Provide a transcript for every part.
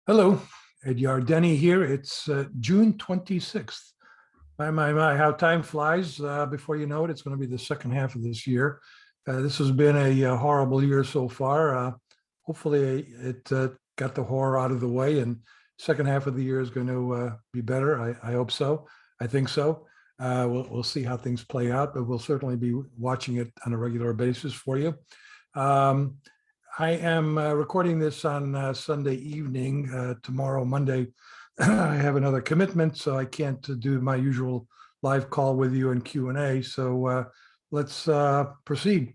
Hello, Ed Yardeni here. It's June 26th. My, how time flies. Before you know it, it's going to be the second half of this year. This has been a horrible year so far. Hopefully it got the horror out of the way, and second half of the year is going to be better. I hope so. I think so. We'll see how things play out, but we'll certainly be watching it on a regular basis for you. I am recording this on Sunday evening. Tomorrow, Monday, I have another commitment, so I can't do my usual live call with you and Q&A. So let's proceed.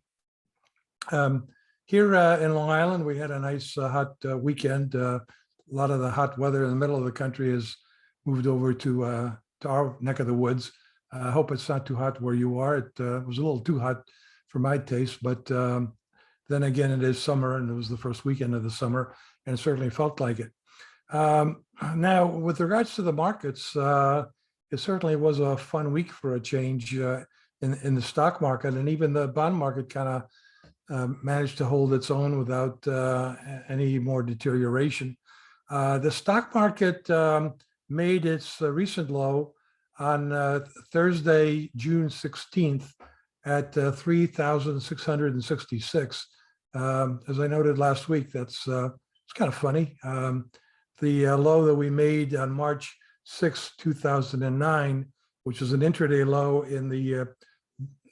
Here in Long Island, we had a nice hot weekend. A lot of the hot weather in the middle of the country has moved over to our neck of the woods. I hope it's not too hot where you are. It was a little too hot for my taste, but then again, it is summer, and it was the first weekend of the summer, and it certainly felt like it. Now, with regards to the markets, it certainly was a fun week for a change in the stock market, and even the bond market kind of managed to hold its own without any more deterioration. The stock market made its recent low on Thursday, June 16th at 3,666. As I noted last week, it's kind of funny. The low that we made on March 6, 2009, which was an intraday low in the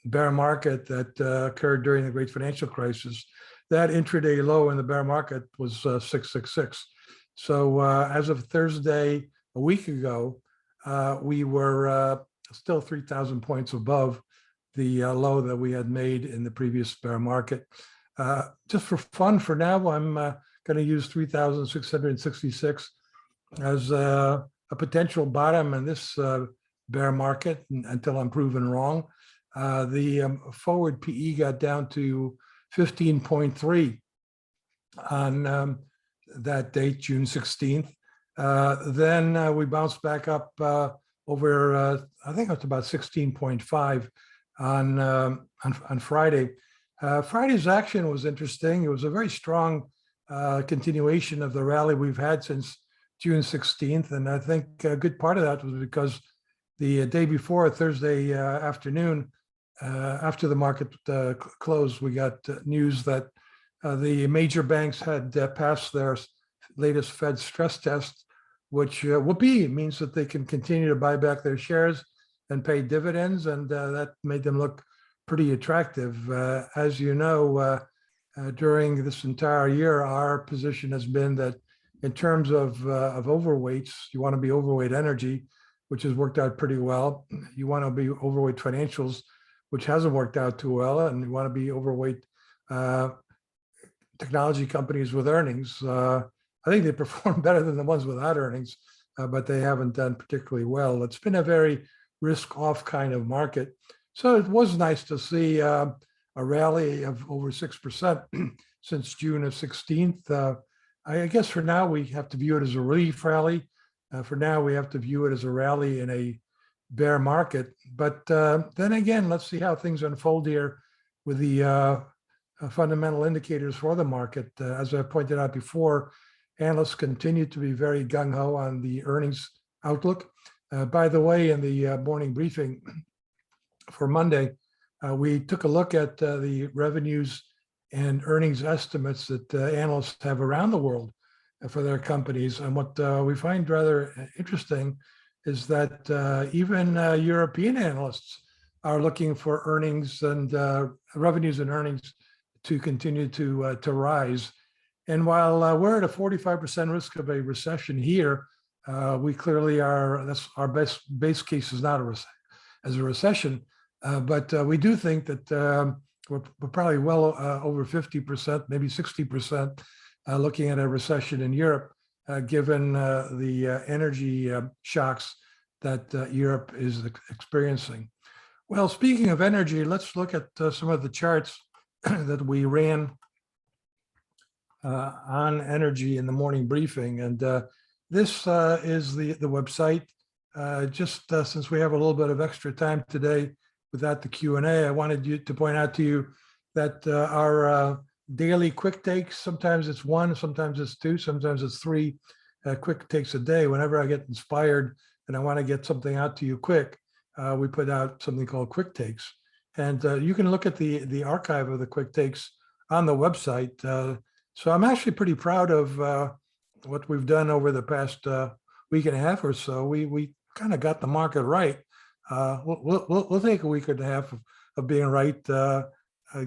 bear market that occurred during the great financial crisis, that intraday low in the bear market was 666. So as of Thursday, a week ago, we were still 3,000 points above the low that we had made in the previous bear market. Just for fun, for now, I'm going to use 3,666 as a potential bottom in this bear market until I'm proven wrong. The forward PE got down to 15.3 on that date, June 16th. Then we bounced back up over, I think it's about 16.5 on Friday. Friday's action was interesting. It was a very strong continuation of the rally we've had since June 16th. And I think a good part of that was because the day before, Thursday afternoon, after the market closed, we got news that the major banks had passed their latest Fed stress test, which means that they can continue to buy back their shares and pay dividends. And that made them look pretty attractive. As you know, during this entire year, our position has been that in terms of overweights, you want to be overweight energy, which has worked out pretty well. You want to be overweight financials, which hasn't worked out too well. And you want to be overweight technology companies with earnings. I think they perform better than the ones without earnings, but they haven't done particularly well. It's been a very risk-off kind of market. So it was nice to see a rally of over 6% since June of 16th. I guess for now, we have to view it as a relief rally. For now, we have to view it as a rally in a bear market. But then again, let's see how things unfold here with the fundamental indicators for the market. As I pointed out before, analysts continue to be very gung-ho on the earnings outlook. By the way, in the morning briefing for Monday, we took a look at the revenues and earnings estimates that analysts have around the world for their companies. And what we find rather interesting is that even European analysts are looking for earnings and revenues and earnings to continue to rise. And while we're at a 45% risk of a recession here, we clearly are, that's our base case is not as a recession, but we do think that we're probably well over 50%, maybe 60% looking at a recession in Europe, given the energy shocks that Europe is experiencing. Well, speaking of energy, let's look at some of the charts that we ran on energy in the morning briefing. And this is the website. Just since we have a little bit of extra time today without the Q&A, I wanted to point out to you that our daily QuickTakes, sometimes it's 1, sometimes it's 2, sometimes it's 3 quick takes a day. Whenever I get inspired and I want to get something out to you quick, we put out something called Quick Takes. And you can look at the archive of the Quick Takes on the website. So I'm actually pretty proud of what we've done over the past week and a half or so. We kind of got the market right. We'll take a week and a half of being right,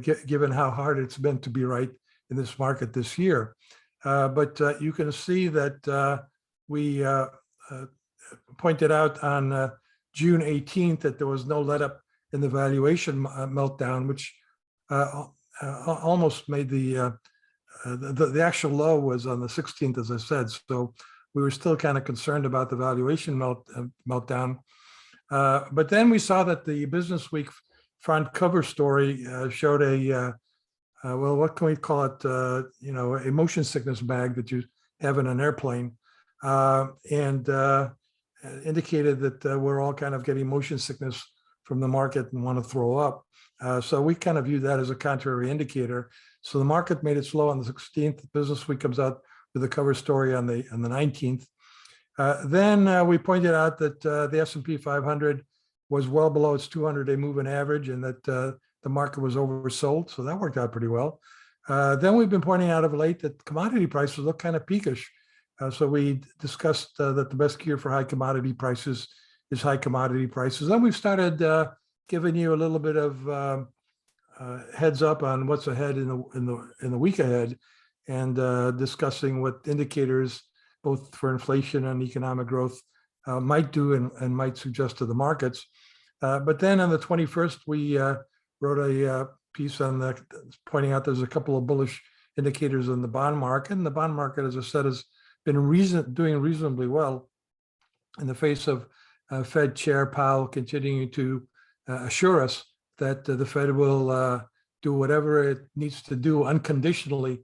given how hard it's been to be right in this market this year. But you can see that we pointed out on June 18th that there was no let up in the valuation meltdown, which almost made the actual low was on the 16th, as I said. So we were still kind of concerned about the valuation meltdown. But then we saw that the Business Week front cover story showed a well, what can we call it? A motion sickness bag that you have in an airplane, and indicated that we're all kind of getting motion sickness from the market and want to throw up. So we kind of view that as a contrary indicator. So the market made its low on the 16th. Business Week comes out with a cover story on the 19th. Then we pointed out that the S&P 500 was well below its 200-day moving average, and that the market was oversold. So that worked out pretty well. Then we've been pointing out of late that commodity prices look kind of peakish. So we discussed that the best cure for high commodity prices is high commodity prices. Then we've started giving you a little bit of heads up on what's ahead in the week ahead, and discussing what indicators, both for inflation and economic growth, might do and might suggest to the markets. But then on the 21st, we wrote a piece on pointing out there's a couple of bullish indicators in the bond market. And the bond market, as I said, has been doing reasonably well in the face of Fed Chair Powell continuing to assure us that the Fed will do whatever it needs to do unconditionally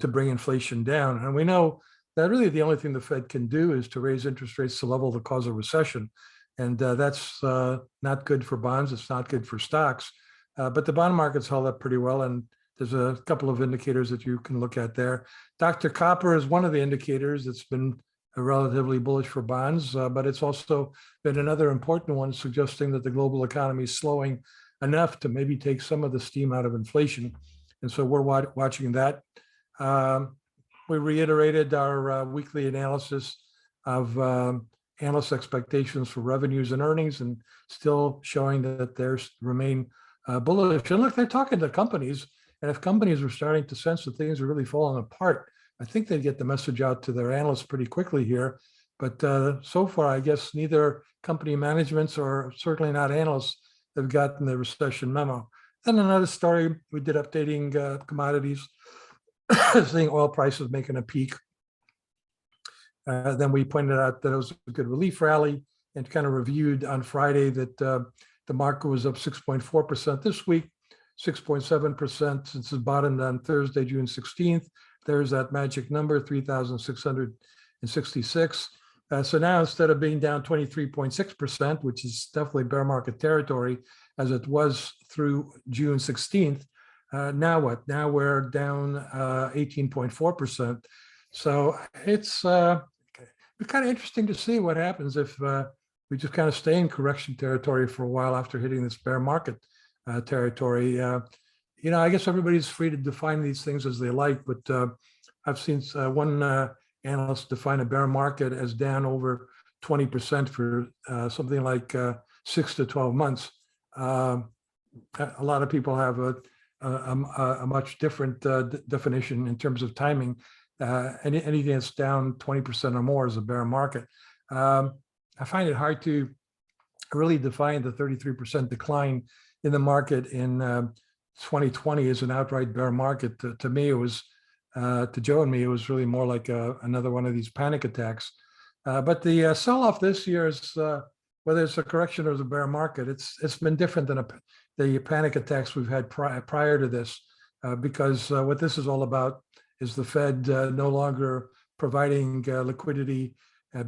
to bring inflation down. And we know that really the only thing the Fed can do is to raise interest rates to level to cause a recession. And that's not good for bonds. It's not good for stocks. But the bond market's held up pretty well. And there's a couple of indicators that you can look at there. Dr. Copper is one of the indicators that's been relatively bullish for bonds, but it's also been another important one suggesting that the global economy is slowing enough to maybe take some of the steam out of inflation. And so we're watching that. We reiterated our weekly analysis of analyst expectations for revenues and earnings, and still showing that they remain bullish. And look, they're talking to companies, and if companies are starting to sense that things are really falling apart, I think they'd get the message out to their analysts pretty quickly here. But so far, I guess neither company managements or certainly not analysts have gotten the recession memo. Then another story, we did updating commodities, seeing oil prices making a peak. Then we pointed out that it was a good relief rally, and kind of reviewed on Friday that the market was up 6.4% this week, 6.7% since it bottomed on Thursday, June 16th. There's that magic number, 3,666. So now instead of being down 23.6%, which is definitely bear market territory, as it was through June 16th, now what? Now we're down 18.4%. So it's kind of interesting to see what happens if we just kind of stay in correction territory for a while after hitting this bear market territory. I guess everybody's free to define these things as they like, but I've seen one analyst define a bear market as down over 20% for something like 6 to 12 months. A lot of people have a much different definition in terms of timing. Anything that's down 20% or more is a bear market. I find it hard to really define the 33% decline in the market in 2020 as an outright bear market. To me, it was, to Joe and me, it was really more like another one of these panic attacks. But the sell-off this year is, whether it's a correction or a bear market, it's been different than the panic attacks we've had prior to this, because what this is all about is the Fed no longer providing liquidity,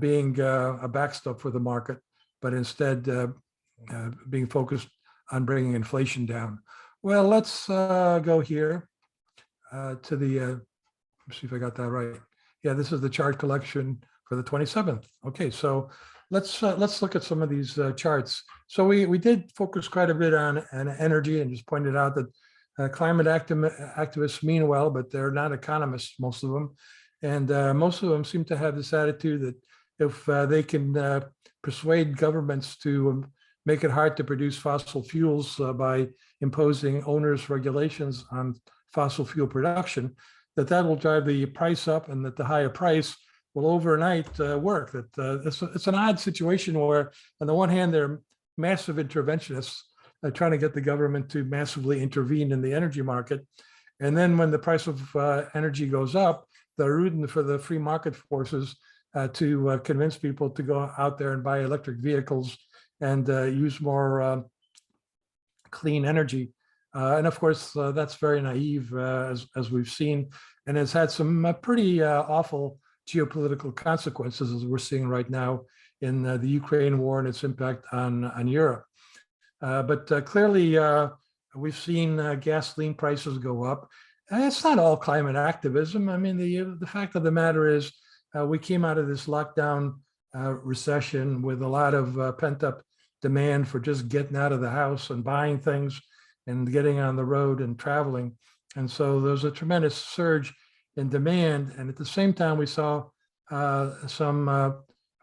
being a backstop for the market, but instead being focused on bringing inflation down. Well, let's go here to the, let's see if I got that right. Yeah, this is the chart collection for the 27th. Okay, so let's look at some of these charts. So we did focus quite a bit on energy and just pointed out that climate activists mean well, but they're not economists, most of them. And most of them seem to have this attitude that if they can persuade governments to make it hard to produce fossil fuels by imposing onerous regulations on fossil fuel production, that will drive the price up, and that the higher price will overnight work. That it's an odd situation where, on the one hand, they're massive interventionists trying to get the government to massively intervene in the energy market. And then when the price of energy goes up, they're rooting for the free market forces to convince people to go out there and buy electric vehicles and use more clean energy. And of course, that's very naive, as we've seen, and has had some pretty awful geopolitical consequences, as we're seeing right now in the Ukraine war and its impact on Europe. But clearly, we've seen gasoline prices go up. And it's not all climate activism. I mean, the fact of the matter is, we came out of this lockdown recession with a lot of pent-up demand for just getting out of the house and buying things and getting on the road and traveling. And so there's a tremendous surge in demand. And at the same time, we saw some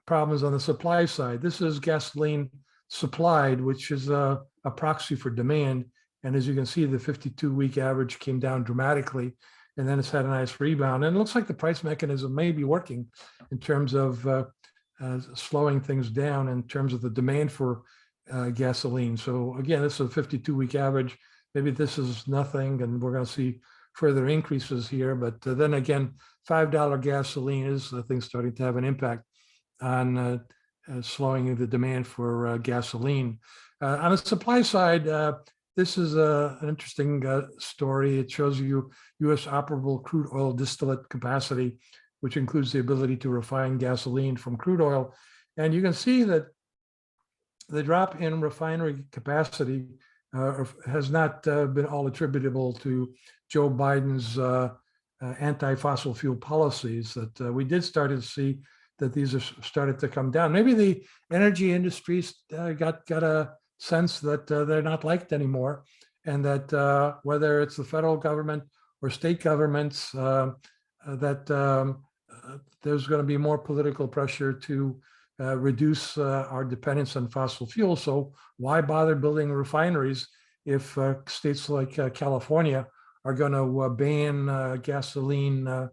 problems on the supply side. This is gasoline supplied, which is a proxy for demand. And as you can see, the 52-week average came down dramatically, and then it's had a nice rebound. And it looks like the price mechanism may be working in terms of slowing things down in terms of the demand for gasoline. So again, this is a 52-week average. Maybe this is nothing, and we're going to see further increases here. But then again, $5 gasoline is, I think, starting to have an impact on slowing the demand for gasoline. On the supply side, this is an interesting story. It shows you U.S. operable crude oil distillate capacity, which includes the ability to refine gasoline from crude oil. And you can see that the drop in refinery capacity has not been all attributable to Joe Biden's anti-fossil fuel policies. That we did start to see that these are started to come down. Maybe the energy industries got a sense that they're not liked anymore, and that whether it's the federal government or state governments, that there's going to be more political pressure to reduce our dependence on fossil fuels. So why bother building refineries if states like California are going to ban gasoline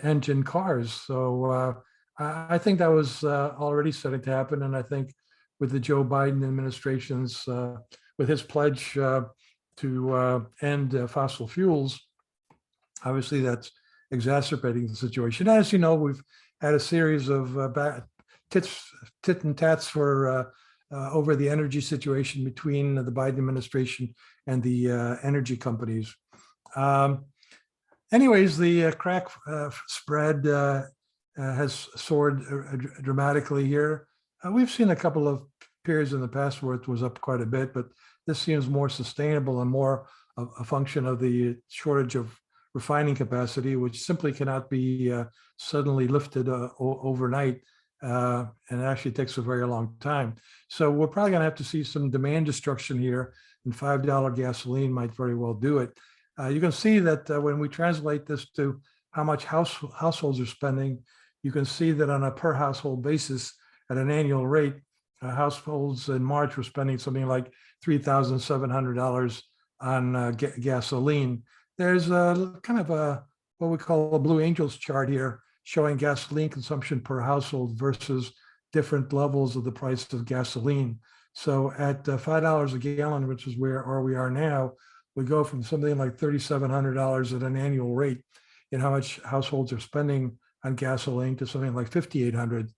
engine cars? So I think that was already starting to happen, and I think with the Joe Biden administration's, with his pledge to end fossil fuels, obviously that's exacerbating the situation. As you know, we've had a series of tit and tats for over the energy situation between the Biden administration and the energy companies. Anyways, the crack spread has soared dramatically here. We've seen a couple of periods in the past where it was up quite a bit, but this seems more sustainable and more a function of the shortage of refining capacity, which simply cannot be suddenly lifted overnight, and it actually takes a very long time. So we're probably going to have to see some demand destruction here, and $5 gasoline might very well do it. You can see that when we translate this to how much households are spending, you can see that on a per household basis at an annual rate, households in March were spending something like $3,700 on gasoline. There's a kind of what we call a Blue Angels chart here, showing gasoline consumption per household versus different levels of the price of gasoline. So at $5 a gallon, which is where we are now, we go from something like $3,700 at an annual rate in how much households are spending on gasoline to something like $5,800.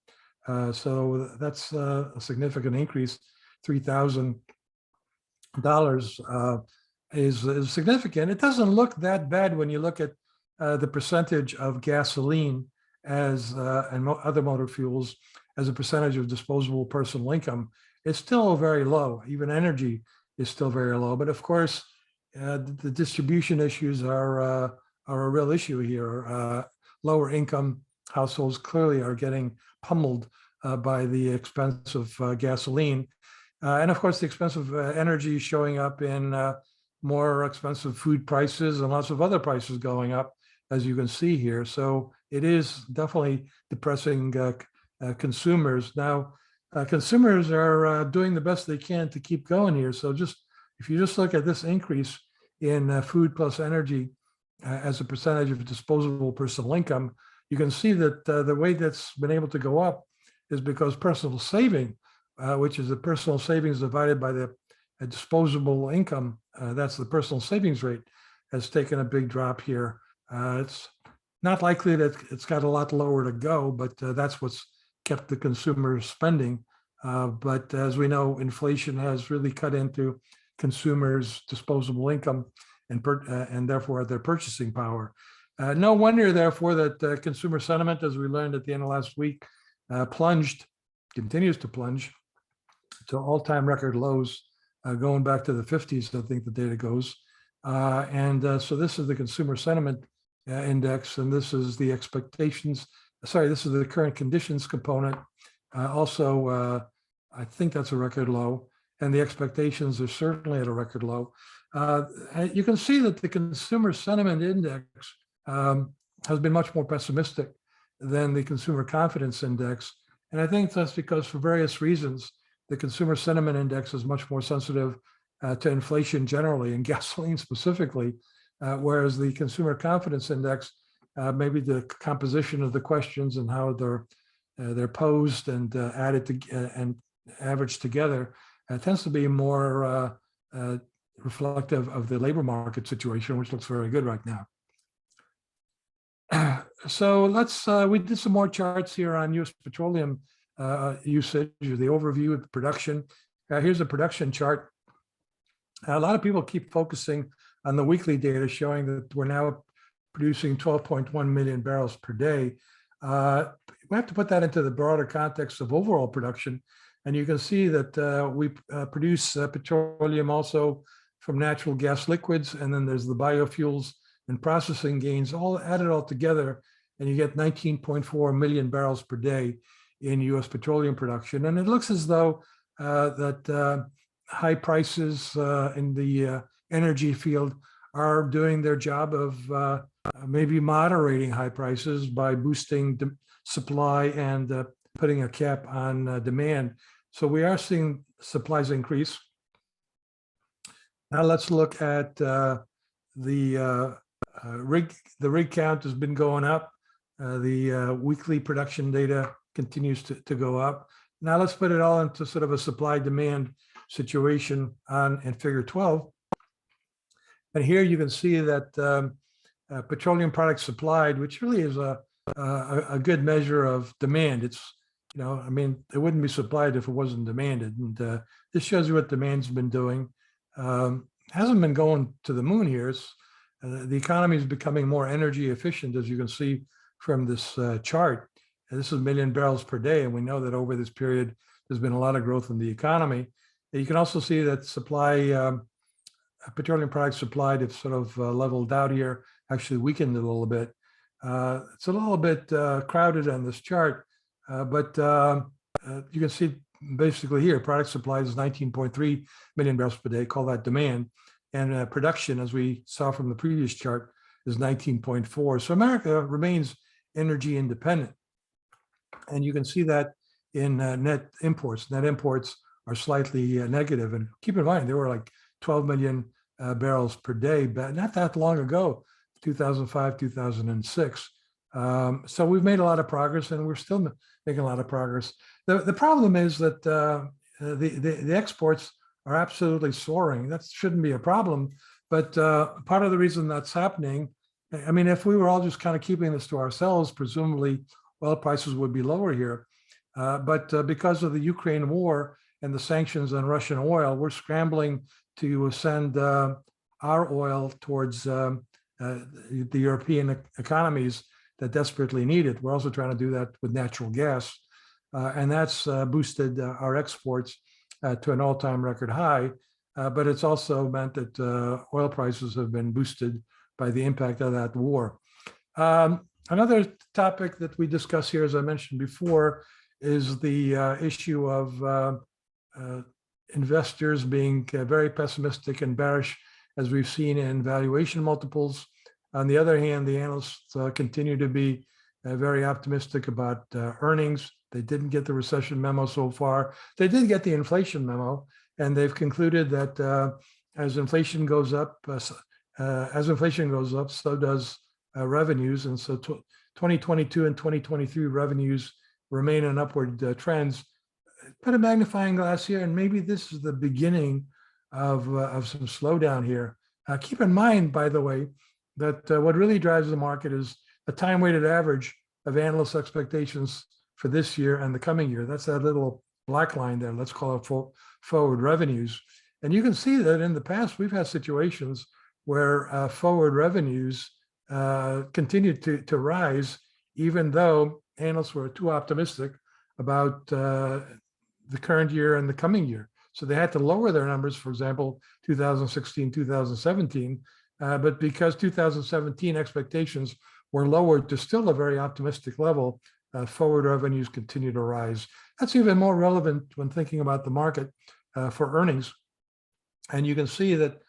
So that's a significant increase. $3,000 is significant. It doesn't look that bad when you look at the percentage of gasoline as and other motor fuels as a percentage of disposable personal income. It's still very low. Even energy is still very low. But of course, the distribution issues are a real issue here. Lower income households clearly are getting pummeled by the expense of gasoline. And of course, the expense of energy showing up in more expensive food prices and lots of other prices going up, as you can see here. So it is definitely depressing consumers. Now, consumers are doing the best they can to keep going here. So if you just look at this increase in food plus energy as a percentage of disposable personal income, you can see that the way that's been able to go up is because personal saving, which is the personal savings divided by the disposable income, that's the personal savings rate, has taken a big drop here. It's not likely that it's got a lot lower to go, but that's what's kept the consumer spending. But as we know, inflation has really cut into consumers' disposable income and therefore their purchasing power. No wonder, therefore, that consumer sentiment, as we learned at the end of last week, continues to plunge to all-time record lows, going back to the 50s, I think the data goes. So this is the consumer sentiment index, and this is the expectations. Sorry, this is the current conditions component. Also, I think that's a record low, and the expectations are certainly at a record low. You can see that the consumer sentiment index has been much more pessimistic than the consumer confidence index. And I think that's because, for various reasons, the consumer sentiment index is much more sensitive to inflation generally and gasoline specifically, whereas the consumer confidence index, maybe the composition of the questions and how they're posed and added to and averaged together tends to be more reflective of the labor market situation, which looks very good right now. So we did some more charts here on U.S. petroleum usage, or the overview of the production. Here's a production chart. A lot of people keep focusing on the weekly data showing that we're now producing 12.1 million barrels per day. We have to put that into the broader context of overall production. And you can see that we produce petroleum also from natural gas liquids, and then there's the biofuels and processing gains, all added all together, and you get 19.4 million barrels per day in U.S. petroleum production. And it looks as though that high prices in the energy field are doing their job of maybe moderating high prices by boosting supply and putting a cap on demand. So we are seeing supplies increase. Now let's look at the rig count has been going up. The weekly production data continues to go up. Now let's put it all into sort of a supply-demand situation in Figure 12. And here you can see that petroleum products supplied, which really is a good measure of demand. It's, I mean, it wouldn't be supplied if it wasn't demanded. And this shows you what demand's been doing. Hasn't been going to the moon here. The economy is becoming more energy efficient, as you can see from this chart. And this is million barrels per day, and we know that over this period, there's been a lot of growth in the economy. And you can also see that petroleum products supplied have sort of leveled out here, actually weakened a little bit. It's a little bit crowded on this chart, but you can see basically here, product supply is 19.3 million barrels per day, call that demand. And production, as we saw from the previous chart, is 19.4. So America remains energy independent. And you can see that in net imports. Net imports are slightly negative. And keep in mind, they were like 12 million barrels per day, but not that long ago, 2005, 2006. So we've made a lot of progress, and we're still making a lot of progress. The problem is that the exports are absolutely soaring. That shouldn't be a problem, but part of the reason that's happening, I mean, if we were all just kind of keeping this to ourselves, presumably oil prices would be lower here. But because of the Ukraine war and the sanctions on Russian oil, we're scrambling to send our oil towards the European economies that desperately need it. We're also trying to do that with natural gas. And that's boosted our exports to an all-time record high. But it's also meant that oil prices have been boosted by the impact of that war. Another topic that we discuss here, as I mentioned before, is the issue of investors being very pessimistic and bearish, as we've seen in valuation multiples. On the other hand, the analysts continue to be very optimistic about earnings. They didn't get the recession memo so far. They did get the inflation memo, and they've concluded that as inflation goes up, so does revenues. And so 2022 and 2023 revenues remain on upward trends. Put a magnifying glass here, and maybe this is the beginning of some slowdown here. Keep in mind, by the way, that what really drives the market is a time-weighted average of analyst expectations for this year and the coming year. That's that little black line there. Let's call it forward revenues. And you can see that in the past, we've had situations where forward revenues continued to rise, even though analysts were too optimistic about the current year and the coming year. So they had to lower their numbers, for example, 2016, 2017, but because 2017 expectations were lowered to still a very optimistic level, forward revenues continue to rise. That's even more relevant when thinking about the market for earnings. And you can see that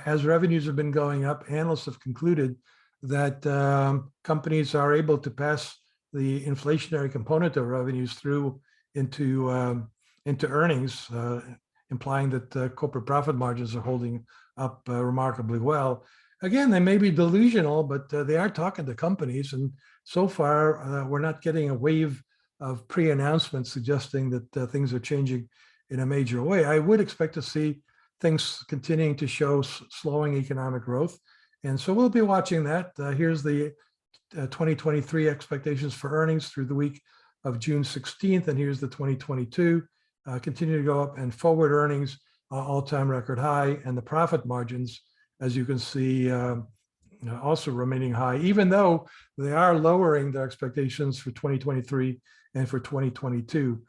as revenues have been going up, analysts have concluded that companies are able to pass the inflationary component of revenues through into earnings, implying that corporate profit margins are holding up remarkably well. Again, they may be delusional, but they are talking to companies, and so far we're not getting a wave of pre-announcements suggesting that things are changing in a major way. I would expect to see things continuing to show slowing economic growth, and so we'll be watching that. Here's the 2023 expectations for earnings through the week of June 16th, and here's the 2022 continue to go up, and forward earnings all-time record high, and the profit margins, as you can see, also remaining high, even though they are lowering their expectations for 2023 and for 2022.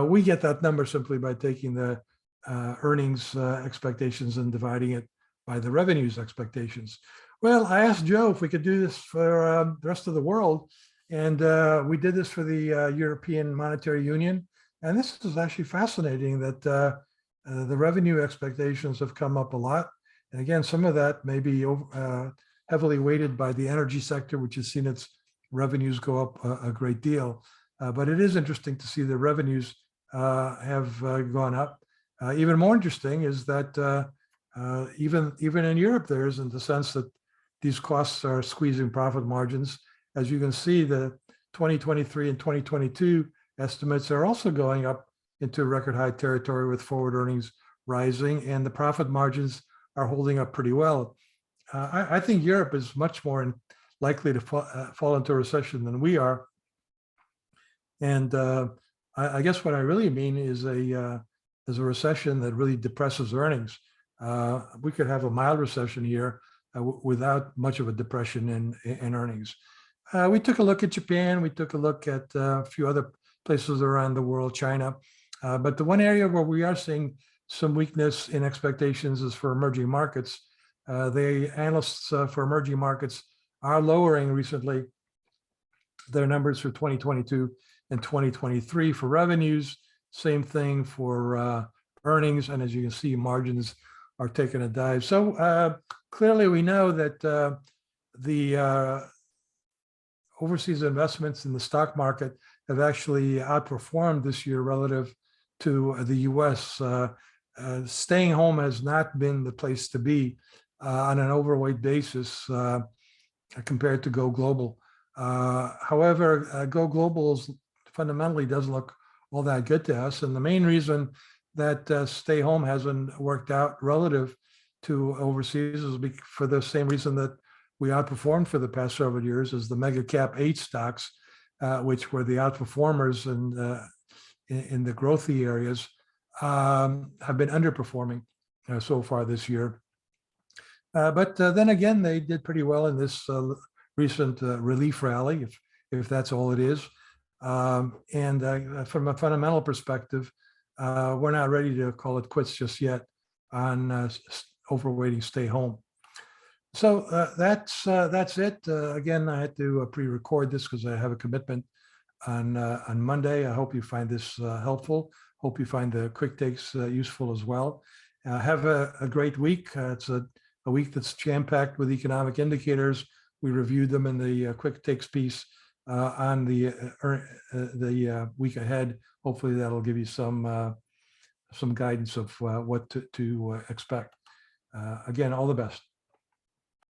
We get that number simply by taking the earnings expectations and dividing it by the revenues expectations. Well, I asked Joe if we could do this for the rest of the world, and we did this for the European Monetary Union. And this is actually fascinating that the revenue expectations have come up a lot. And again, some of that may be heavily weighted by the energy sector, which has seen its revenues go up a great deal. But it is interesting to see the revenues have gone up. Even more interesting is that even in Europe, there isn't the sense that these costs are squeezing profit margins. As you can see, the 2023 and 2022 estimates are also going up into record high territory, with forward earnings rising, and the profit margins are holding up pretty well. I think Europe is much more likely to fall into a recession than we are. And I guess what I really mean is a recession that really depresses earnings. We could have a mild recession here without much of a depression in earnings. We took a look at Japan. We took a look at a few other places around the world, China. But the one area where we are seeing some weakness in expectations is for emerging markets. The analysts for emerging markets are lowering recently their numbers for 2022 and 2023 for revenues. Same thing for earnings. And as you can see, margins are taking a dive. So clearly we know that the overseas investments in the stock market have actually outperformed this year relative to the US. Staying home has not been the place to be on an overweight basis compared to go global. However, go global fundamentally doesn't look all that good to us. And the main reason that stay home hasn't worked out relative to overseas is for the same reason that we outperformed for the past several years, is the mega cap 8 stocks, which were the outperformers in the growthy areas, have been underperforming so far this year. But then again, they did pretty well in this recent relief rally, if that's all it is. And from a fundamental perspective, we're not ready to call it quits just yet on overweighting stay home. So that's it. Again, I had to pre-record this because I have a commitment on Monday. I hope you find this helpful. Hope you find the quick takes useful as well. Have a great week. It's a week that's jam-packed with economic indicators. We reviewed them in the quick takes piece on the week ahead. Hopefully that'll give you some guidance of what to expect. Again, all the best.